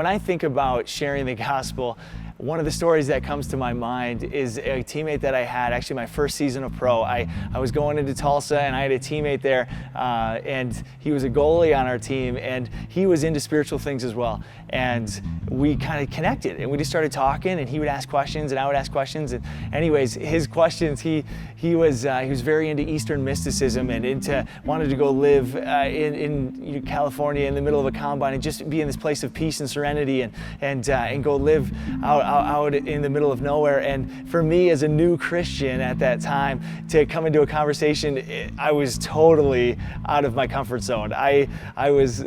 when I think about sharing the gospel, one of the stories that comes to my mind is a teammate that I had, actually my first season of pro. I was going into Tulsa and I had a teammate there and he was a goalie on our team and he was into spiritual things as well. And we kind of connected and we just started talking and he would ask questions and I would ask questions. And anyways, his questions, he was very into Eastern mysticism and wanted to go live in California in the middle of a combine and just be in this place of peace and serenity and go live out in the middle of nowhere. And for me as a new Christian at that time to come into a conversation, I was totally out of my comfort zone. I was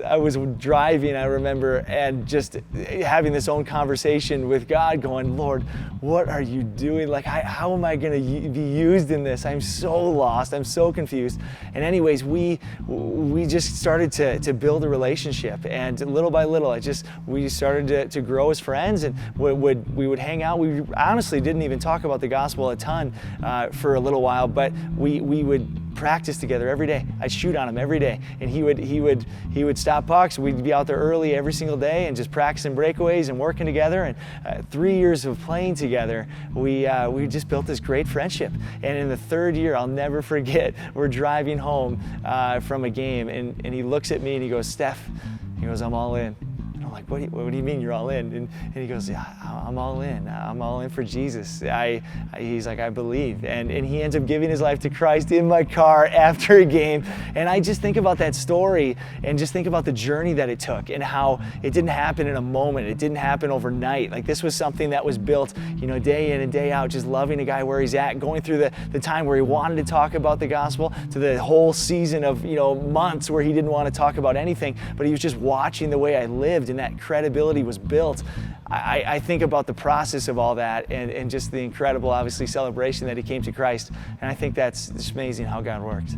driving, I remember, and just having this own conversation with God going, Lord, what are you doing? Like, how am I going to be used in this? I'm so lost. I'm so confused. And anyways, we just started to build a relationship, and little by little, we started to grow as friends, and we would hang out. We honestly didn't even talk about the gospel a ton for a little while, but we would practice together every day. I'd shoot on him every day, and he would stop pucks. We'd be out there early every single day and just practicing breakaways and working together. And 3 years of playing together, we just built this great friendship. And in the third year, I'll never forget, we're driving home from a game, and he looks at me and he goes, Steph, he goes, I'm all in. I'm like, what do you mean you're all in? And he goes, yeah, I'm all in. I'm all in for Jesus. He's like, I believe. And he ends up giving his life to Christ in my car after a game. And I just think about that story and just think about the journey that it took and how it didn't happen in a moment. It didn't happen overnight. Like, this was something that was built, day in and day out, just loving a guy where he's at, going through the time where he wanted to talk about the gospel to the whole season of, months where he didn't want to talk about anything, but he was just watching the way I lived, and that credibility was built. I think about the process of all that and just the incredible, obviously, celebration that he came to Christ. And I think that's just amazing how God worked.